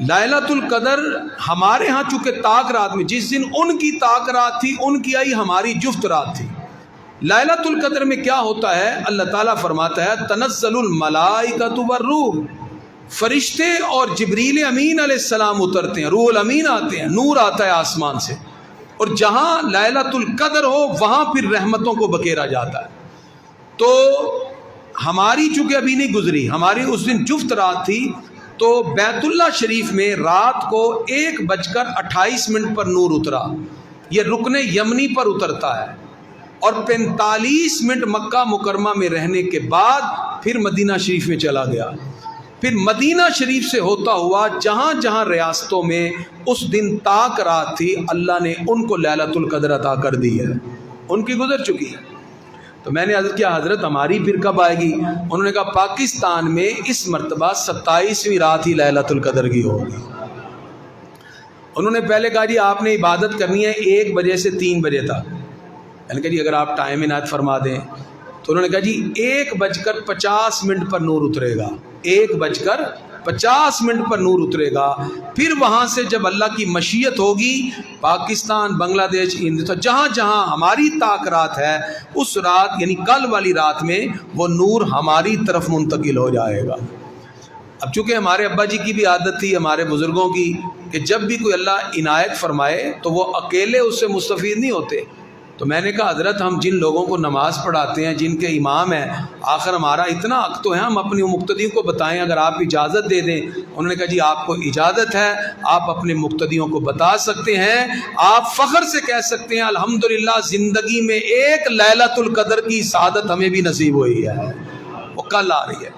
لیلۃ القدر ہمارے ہاں چونکہ طاق رات میں، جس دن ان کی طاق رات تھی ان کی آئی ہماری جفت رات تھی. لیلۃ القدر میں کیا ہوتا ہے؟ اللہ تعالیٰ فرماتا ہے تنزل الملائکۃ والروح، فرشتے اور جبریل امین علیہ السلام اترتے ہیں، روح الامین آتے ہیں، نور آتا ہے آسمان سے. اور جہاں لیلۃ القدر ہو وہاں پھر رحمتوں کو بکیرا جاتا ہے. تو ہماری چونکہ ابھی نہیں گزری، ہماری اس دن جفت رات تھی، تو بیت اللہ شریف میں رات کو 1:28 پر نور اترا. یہ رکن یمنی پر اترتا ہے، اور 45 منٹ مکہ مکرمہ میں رہنے کے بعد پھر مدینہ شریف میں چلا گیا. پھر مدینہ شریف سے ہوتا ہوا جہاں جہاں ریاستوں میں اس دن طاق رات تھی، اللہ نے ان کو لیلۃ القدر عطا کر دی ہے، ان کی گزر چکی ہے. تو میں نے عرض کیا حضرت ہماری پھر کب آئے گی؟ انہوں نے کہا پاکستان میں اس مرتبہ 27ویں رات ہی لیلۃ القدر کی ہوگی. انہوں نے پہلے کہا جی آپ نے عبادت کرنی ہے 1 بجے سے 3 بجے تک. میں نے کہا جی اگر آپ ٹائم عنایت فرما دیں. تو انہوں نے کہا جی 1:50 پر نور اترے گا، 1:50 پر نور اترے گا. پھر وہاں سے جب اللہ کی مشیت ہوگی، پاکستان، بنگلہ دیش، ہندوستان، جہاں جہاں ہماری طاق رات ہے اس رات یعنی کل والی رات میں وہ نور ہماری طرف منتقل ہو جائے گا. اب چونکہ ہمارے ابا جی کی بھی عادت تھی، ہمارے بزرگوں کی، کہ جب بھی کوئی اللہ عنایت فرمائے تو وہ اکیلے اس سے مستفید نہیں ہوتے. تو میں نے کہا حضرت ہم جن لوگوں کو نماز پڑھاتے ہیں، جن کے امام ہیں، آخر ہمارا اتنا حق تو ہے ہم اپنی مقتدیوں کو بتائیں اگر آپ اجازت دے دیں. انہوں نے کہا جی آپ کو اجازت ہے، آپ اپنے مقتدیوں کو بتا سکتے ہیں، آپ فخر سے کہہ سکتے ہیں الحمدللہ زندگی میں ایک لیلۃ القدر کی سعادت ہمیں بھی نصیب ہوئی ہے، وہ کل آ رہی ہے.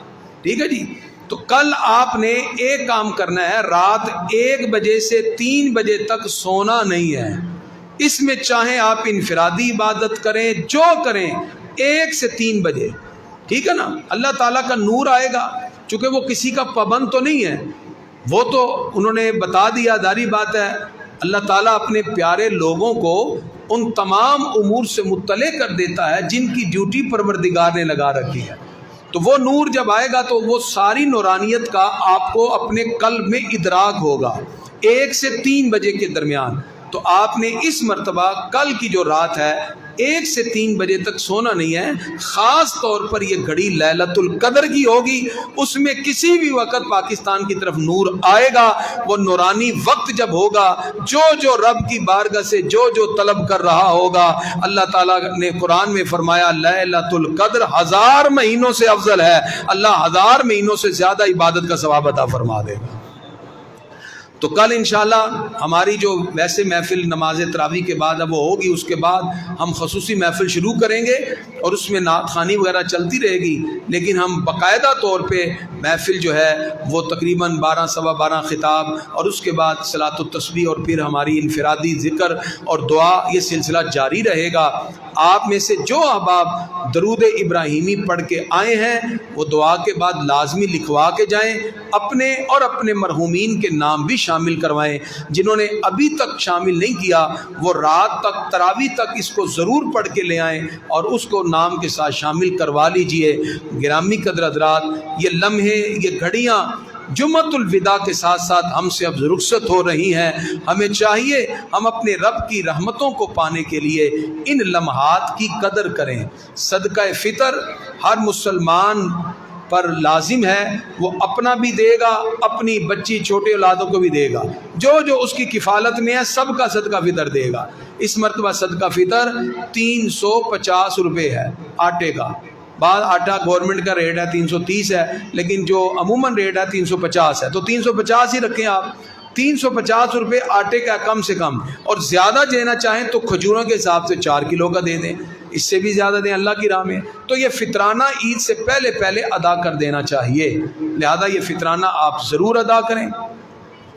ٹھیک ہے جی؟ تو کل آپ نے ایک کام کرنا ہے، رات 1 بجے سے 3 بجے تک سونا نہیں ہے. اس میں چاہیں آپ انفرادی عبادت کریں، جو کریں 1 سے 3 بجے. ٹھیک ہے نا؟ اللہ تعالیٰ کا نور آئے گا، چونکہ وہ کسی کا پابند تو نہیں ہے، وہ تو انہوں نے بتا دیا، ظاہری بات ہے اللہ تعالیٰ اپنے پیارے لوگوں کو ان تمام امور سے مطلع کر دیتا ہے جن کی ڈیوٹی پروردگار نے لگا رکھی ہے. تو وہ نور جب آئے گا تو وہ ساری نورانیت کا آپ کو اپنے قلب میں ادراک ہوگا 1 سے 3 بجے کے درمیان. تو آپ نے اس مرتبہ کل کی جو رات ہے 1 سے 3 بجے تک سونا نہیں ہے. خاص طور پر یہ گھڑی لیلۃ القدر کی ہوگی. اس میں کسی بھی وقت پاکستان کی طرف نور آئے گا. وہ نورانی وقت جب ہوگا, جو رب کی بارگاہ سے جو طلب کر رہا ہوگا, اللہ تعالیٰ نے قرآن میں فرمایا لیلۃ القدر 1000 مہینوں سے افضل ہے. اللہ 1000 مہینوں سے زیادہ عبادت کا ثواب عطا فرما دے گا. تو کل انشاءاللہ ہماری جو ویسے محفل نماز تراویح کے بعد اب وہ ہوگی, اس کے بعد ہم خصوصی محفل شروع کریں گے اور اس میں نعت خوانی وغیرہ چلتی رہے گی, لیکن ہم باقاعدہ طور پہ محفل جو ہے وہ تقریباً 12 سوا 12 خطاب اور اس کے بعد صلاۃ التسبیح اور پھر ہماری انفرادی ذکر اور دعا, یہ سلسلہ جاری رہے گا. آپ میں سے جو احباب درود ابراہیمی پڑھ کے آئے ہیں وہ دعا کے بعد لازمی لکھوا کے جائیں, اپنے اور اپنے مرحومین کے نام بھی شامل کروائیں. جنہوں نے ابھی تک شامل نہیں کیا وہ رات تک تراویح تک اس کو ضرور پڑھ کے لے آئیں اور اس کو نام کے ساتھ شامل کروا لیجئے. گرامی قدر حضرات, یہ لمحے, یہ گھڑیاں جمعۃ الوداع کے ساتھ ساتھ ہم سے اب رخصت ہو رہی ہیں. ہمیں چاہیے ہم اپنے رب کی رحمتوں کو پانے کے لیے ان لمحات کی قدر کریں. صدقہ فطر ہر مسلمان پر لازم ہے, وہ اپنا بھی دے گا, اپنی بچی چھوٹے اولادوں کو بھی دے گا, جو اس کی کفالت میں ہے سب کا صدقہ فطر دے گا. اس مرتبہ صدقہ فطر 350 روپے ہے آٹے کا. بعض آٹا گورنمنٹ کا ریٹ ہے 330 ہے, لیکن جو عموماً ریٹ ہے 350 ہے, تو 350 ہی رکھیں آپ. 350 روپے آٹے کا کم سے کم, اور زیادہ دینا چاہیں تو کھجوروں کے حساب سے 4 کلو کا دے دیں, اس سے بھی زیادہ دیں اللہ کی راہ میں. تو یہ فطرانہ عید سے پہلے ادا کر دینا چاہیے, لہذا یہ فطرانہ آپ ضرور ادا کریں.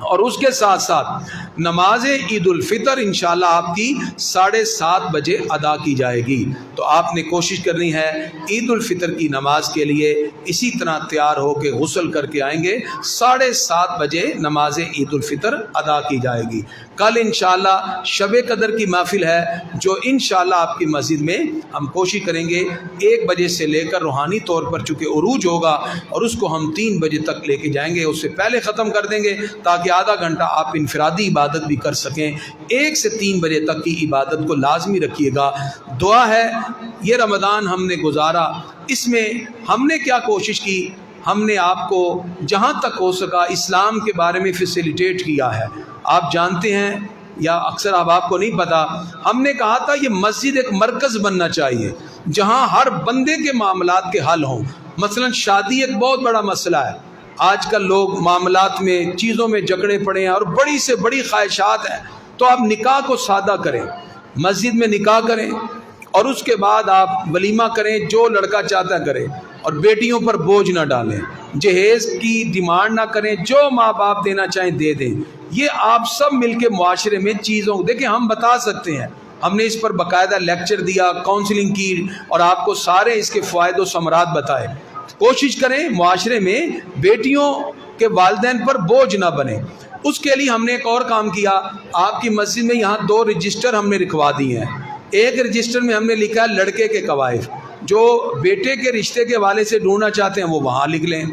اور اس کے ساتھ ساتھ نماز عید الفطر انشاءاللہ آپ کی 7:30 بجے ادا کی جائے گی. تو آپ نے کوشش کرنی ہے عید الفطر کی نماز کے لیے اسی طرح تیار ہو کے غسل کر کے آئیں گے. 7:30 بجے نماز عید الفطر ادا کی جائے گی. کل انشاءاللہ شب قدر کی محفل ہے جو انشاءاللہ آپ کی مسجد میں ہم کوشش کریں گے 1 بجے سے لے کر روحانی طور پر چونکہ عروج ہوگا اور اس کو ہم 3 بجے تک لے کے جائیں گے, اس سے پہلے ختم کر دیں گے تاکہ آدھا گھنٹہ آپ انفرادی عبادت بھی کر سکیں. 1 سے 3 بجے تک کی عبادت کو لازمی رکھیے گا. دعا ہے یہ رمضان ہم نے گزارا, اس میں ہم نے کیا کوشش کی, ہم نے آپ کو جہاں تک ہو سکا اسلام کے بارے میں فیسیلیٹیٹ کیا ہے. آپ جانتے ہیں یا اکثر آپ کو نہیں پتا, ہم نے کہا تھا یہ مسجد ایک مرکز بننا چاہیے جہاں ہر بندے کے معاملات کے حل ہوں. مثلا شادی ایک بہت بڑا مسئلہ ہے, آج کل لوگ معاملات میں چیزوں میں جکڑے پڑے ہیں اور بڑی سے بڑی خواہشات ہیں. تو آپ نکاح کو سادہ کریں, مسجد میں نکاح کریں اور اس کے بعد آپ ولیمہ کریں, جو لڑکا چاہتا ہے کریں, اور بیٹیوں پر بوجھ نہ ڈالیں, جہیز کی ڈیمانڈ نہ کریں, جو ماں باپ دینا چاہیں دے دیں. یہ آپ سب مل کے معاشرے میں چیزوں دیکھیں ہم بتا سکتے ہیں, ہم نے اس پر باقاعدہ لیکچر دیا, کاؤنسلنگ کی اور آپ کو سارے اس کے فوائد و ثمرات بتائے. کوشش کریں معاشرے میں بیٹیوں کے والدین پر بوجھ نہ بنے. اس کے لیے ہم نے ایک اور کام کیا, آپ کی مسجد میں یہاں 2 رجسٹر ہم نے لکھوا دیے ہیں. ایک رجسٹر میں ہم نے لکھا ہے لڑکے کے قوائف, جو بیٹے کے رشتے کے والے سے ڈھونڈنا چاہتے ہیں وہ وہاں لکھ لیں.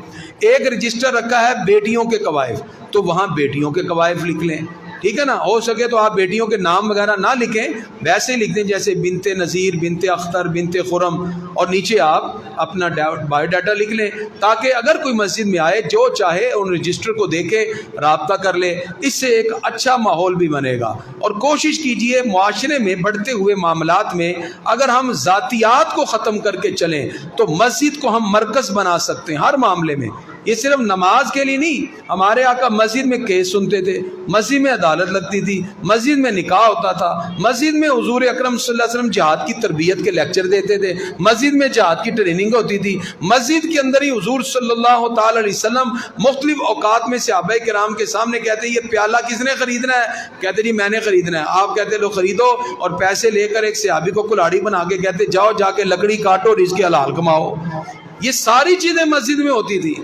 ایک رجسٹر رکھا ہے بیٹیوں کے قوائف, تو وہاں بیٹیوں کے قوائف لکھ لیں. ٹھیک ہے نا, ہو سکے تو آپ بیٹیوں کے نام وغیرہ نہ لکھیں, ویسے ہی لکھ دیں جیسے بنت نذیر, بنت اختر, بنت خرم, اور نیچے آپ اپنا بایو ڈاٹا لکھ لیں تاکہ اگر کوئی مسجد میں آئے جو چاہے ان رجسٹر کو دیکھے رابطہ کر لے. اس سے ایک اچھا ماحول بھی بنے گا. اور کوشش کیجئے معاشرے میں بڑھتے ہوئے معاملات میں اگر ہم ذاتیات کو ختم کر کے چلیں تو مسجد کو ہم مرکز بنا سکتے ہیں ہر معاملے میں. یہ صرف نماز کے لیے نہیں, ہمارے آقا مسجد میں کیس سنتے تھے, مسجد میں عدالت لگتی تھی, مسجد میں نکاح ہوتا تھا, مسجد میں حضور اکرم صلی اللہ علیہ وسلم جہاد کی تربیت کے لیکچر دیتے تھے, مسجد میں جہاد کی ٹریننگ ہوتی تھی, مسجد کے اندر ہی حضور صلی اللہ تعالی علیہ وسلم مختلف اوقات میں صحابہ کرام کے سامنے کہتے یہ پیالہ کس نے خریدنا ہے, کہتے جی میں نے خریدنا ہے. آپ کہتے لو خریدو, اور پیسے لے کر ایک صحابی کو کلاڑی بنا کے کہتے جاؤ جا کے لکڑی کاٹو اور اس کے حلال کماؤ. یہ ساری چیزیں مسجد میں ہوتی تھی.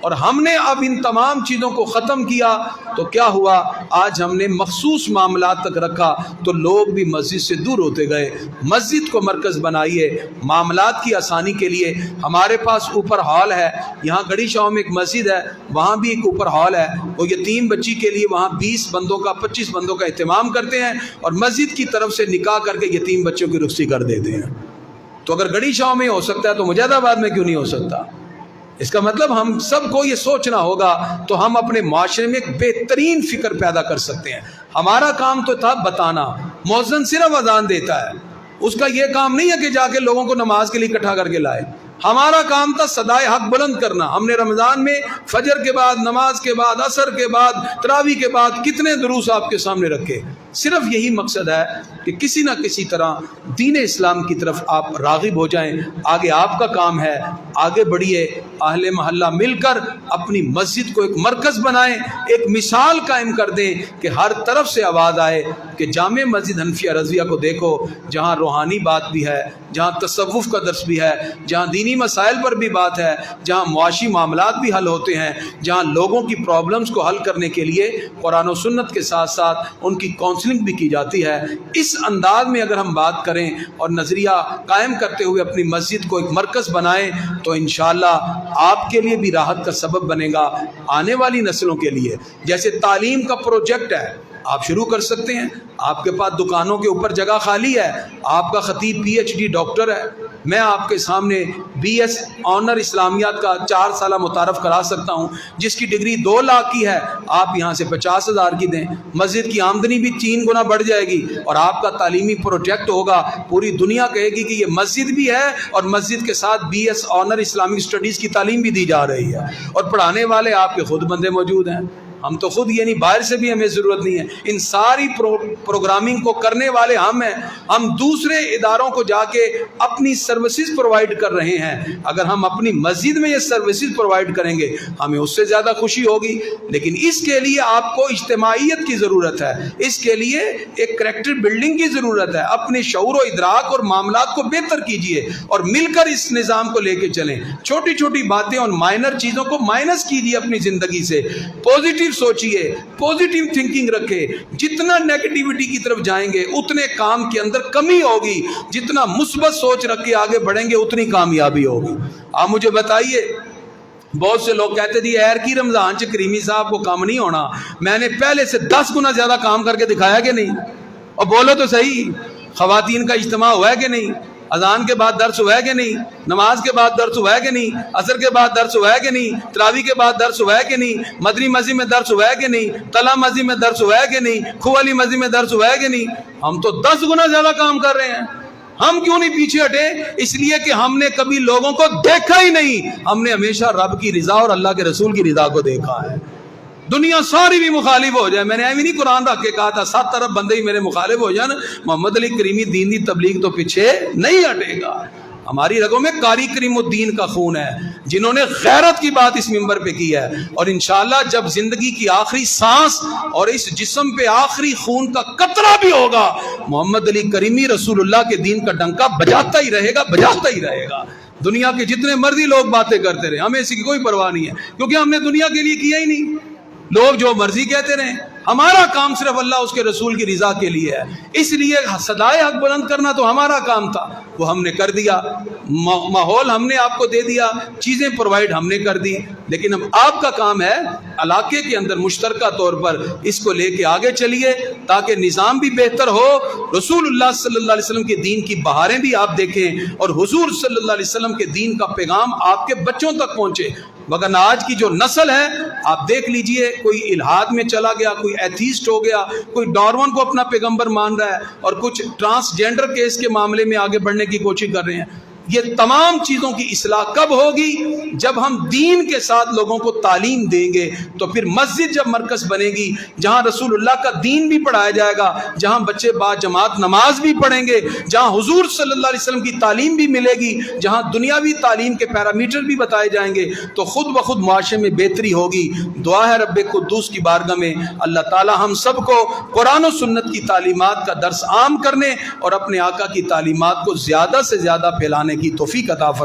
اور ہم نے اب ان تمام چیزوں کو ختم کیا تو کیا ہوا؟ آج ہم نے مخصوص معاملات تک رکھا تو لوگ بھی مسجد سے دور ہوتے گئے۔ مسجد کو مرکز بنائیے معاملات کی آسانی کے لیے۔ ہمارے پاس اوپر ہال ہے، یہاں گڑی شاہ میں ایک مسجد ہے، وہاں بھی ایک اوپر ہال ہے، وہ یتیم بچی کے لیے وہاں 20 بندوں کا 25 بندوں کا اہتمام کرتے ہیں اور مسجد کی طرف سے نکاح کر کے یتیم بچوں کی رخصتی کر دیتے ہیں۔ تو اگر گڑی شاہ میں ہو سکتا ہے تو مجاہد آباد میں کیوں نہیں ہو سکتا؟ اس کا مطلب ہم سب کو یہ سوچنا ہوگا تو ہم اپنے معاشرے میں ایک بہترین فکر پیدا کر سکتے ہیں۔ ہمارا کام تو تھا بتانا، مؤذن صرف اذان دیتا ہے، اس کا یہ کام نہیں ہے کہ جا کے لوگوں کو نماز کے لیے اکٹھا کر کے لائے۔ ہمارا کام تھا صدائے حق بلند کرنا۔ ہم نے رمضان میں فجر کے بعد، نماز کے بعد، عصر کے بعد، تراویح کے بعد کتنے دروس آپ کے سامنے رکھے۔ صرف یہی مقصد ہے کہ کسی نہ کسی طرح دین اسلام کی طرف آپ راغب ہو جائیں۔ آگے آپ کا کام ہے، آگے بڑھیے، اہل محلہ مل کر اپنی مسجد کو ایک مرکز بنائیں، ایک مثال قائم کر دیں کہ ہر طرف سے آواز آئے کہ جامع مسجد حنفیہ رضویہ کو دیکھو، جہاں روحانی بات بھی ہے، جہاں تصوف کا درس بھی ہے، جہاں دینی مسائل پر بھی بات ہے، جہاں معاشی معاملات بھی حل ہوتے ہیں، جہاں لوگوں کی پرابلمز کو حل کرنے کے لیے قرآن و سنت کے ساتھ ساتھ ان کی کاؤنسلنگ بھی کی جاتی ہے۔ اس انداز میں اگر ہم بات کریں اور نظریہ قائم کرتے ہوئے اپنی مسجد کو ایک مرکز بنائیں تو انشاءاللہ آپ کے لیے بھی راحت کا سبب بنے گا، آنے والی نسلوں کے لیے۔ جیسے تعلیم کا پروجیکٹ ہے، آپ شروع کر سکتے ہیں، آپ کے پاس دکانوں کے اوپر جگہ خالی ہے، آپ کا خطیب PhD ڈاکٹر ہے، میں آپ کے سامنے BS آنر اسلامیات کا 4 سالہ متعارف کرا سکتا ہوں، جس کی ڈگری 2 لاکھ کی ہے، آپ یہاں سے 50,000 کی دیں، مسجد کی آمدنی بھی 3 گنا بڑھ جائے گی اور آپ کا تعلیمی پروجیکٹ ہوگا، پوری دنیا کہے گی کہ یہ مسجد بھی ہے اور مسجد کے ساتھ BS آنر اسلامک اسٹڈیز کی تعلیم بھی دی جا رہی ہے، اور پڑھانے والے آپ کے خود بندے موجود ہیں۔ ہم تو خود، یعنی باہر سے بھی ہمیں ضرورت نہیں ہے، ان ساری پروگرامنگ کو کرنے والے ہم ہیں۔ ہم دوسرے اداروں کو جا کے اپنی سروسز پرووائڈ کر رہے ہیں، اگر ہم اپنی مسجد میں یہ سروسز پرووائڈ کریں گے ہمیں اس سے زیادہ خوشی ہوگی۔ لیکن اس کے لیے آپ کو اجتماعیت کی ضرورت ہے، اس کے لیے ایک کریکٹر بلڈنگ کی ضرورت ہے۔ اپنے شعور و ادراک اور معاملات کو بہتر کیجئے اور مل کر اس نظام کو لے کے چلیں۔ چھوٹی چھوٹی باتیں اور مائنر چیزوں کو مائنس کیجئے اپنی زندگی سے، پوزیٹیو سوچئے، پوزیٹیو تھنکنگ رکھے۔ جتنا نیگیٹیوٹی کی طرف جائیں گے اتنے کام کے اندر کمی ہوگی، جتنا مثبت سوچ رکھ کے آگے بڑھیں گے اتنی کامیابی ہوگی۔ آپ مجھے بتائیے، بہت سے لوگ کہتے تھے ایئر کی رمضان چ کریمی صاحب کو کام نہیں ہونا، میں نے پہلے سے 10 گنا زیادہ کام کر کے دکھایا کہ نہیں؟ اور بولو تو صحیح، خواتین کا اجتماع ہوا ہے کہ نہیں؟ اذان کے بعد درس ہوا ہے کہ نہیں؟ نماز کے بعد درس ہوا ہے کہ نہیں؟ عصر کے بعد درس ہوا ہے کہ نہیں؟ تراویح کے بعد درس ہوا ہے کہ نہیں؟ مدنی مسجد میں درس ہوا ہے کہ نہیں؟ طلحہ مسجد میں درس ہوا ہے کہ نہیں؟ کھو علی مسجد میں درس ہوا ہے کہ نہیں؟ ہم تو 10 گنا زیادہ کام کر رہے ہیں۔ ہم کیوں نہیں پیچھے ہٹے؟ اس لیے کہ ہم نے کبھی لوگوں کو دیکھا ہی نہیں، ہم نے ہمیشہ رب کی رضا اور اللہ کے رسول کی رضا کو دیکھا ہے۔ دنیا ساری بھی مخالف ہو جائے، میں نے ایویں نہیں قرآن رکھ کے کہا تھا 7 طرف بندے ہی میرے مخالف ہو جائیں، محمد علی کریمی دین دی تبلیغ تو پیچھے نہیں ہٹے گا۔ ہماری رگوں میں قاری کریم الدین کا خون ہے، جنہوں نے غیرت کی بات اس منبر پہ کی ہے، اور انشاءاللہ جب زندگی کی آخری سانس اور اس جسم پہ آخری خون کا قطرہ بھی ہوگا، محمد علی کریمی رسول اللہ کے دین کا ڈنکا بجاتا ہی رہے گا، بجاتا ہی رہے گا۔ دنیا کے جتنے مرضی لوگ باتیں کرتے رہے، ہمیں اس کی کوئی پرواہ نہیں ہے، کیونکہ ہم نے دنیا کے لیے کیا ہی نہیں۔ لوگ جو مرضی کہتے رہیں، ہمارا کام صرف اللہ اس کے رسول کی رضا کے لیے ہے۔ اس لیے صدائے حق بلند کرنا تو ہمارا کام تھا، وہ ہم نے کر دیا، ماحول ہم نے آپ کو دے دیا، چیزیں پرووائڈ ہم نے کر دی، لیکن اب آپ کا کام ہے علاقے کے اندر مشترکہ طور پر اس کو لے کے آگے چلیے تاکہ نظام بھی بہتر ہو، رسول اللہ صلی اللہ علیہ وسلم کے دین کی بہاریں بھی آپ دیکھیں اور حضور صلی اللہ علیہ وسلم کے دین کا پیغام آپ کے بچوں تک پہنچے۔ مگر آج کی جو نسل ہے آپ دیکھ لیجئے، کوئی الحاد میں چلا گیا، کوئی ایتھیسٹ ہو گیا، کوئی ڈارون کو اپنا پیغمبر مان رہا ہے، اور کچھ ٹرانسجینڈر کیس کے معاملے میں آگے بڑھنے کی کوشش کر رہے ہیں۔ یہ تمام چیزوں کی اصلاح کب ہوگی؟ جب ہم دین کے ساتھ لوگوں کو تعلیم دیں گے، تو پھر مسجد جب مرکز بنے گی جہاں رسول اللہ کا دین بھی پڑھایا جائے گا، جہاں بچے با جماعت نماز بھی پڑھیں گے، جہاں حضور صلی اللہ علیہ وسلم کی تعلیم بھی ملے گی، جہاں دنیاوی تعلیم کے پیرامیٹر بھی بتائے جائیں گے، تو خود بخود معاشرے میں بہتری ہوگی۔ دعا ہے رب قدوس کی بارگاہ میں اللہ تعالی ہم سب کو قرآن و سنت کی تعلیمات کا درس عام کرنے اور اپنے آقا کی تعلیمات کو زیادہ سے زیادہ پھیلانے کی توفیق عطا فرمائے۔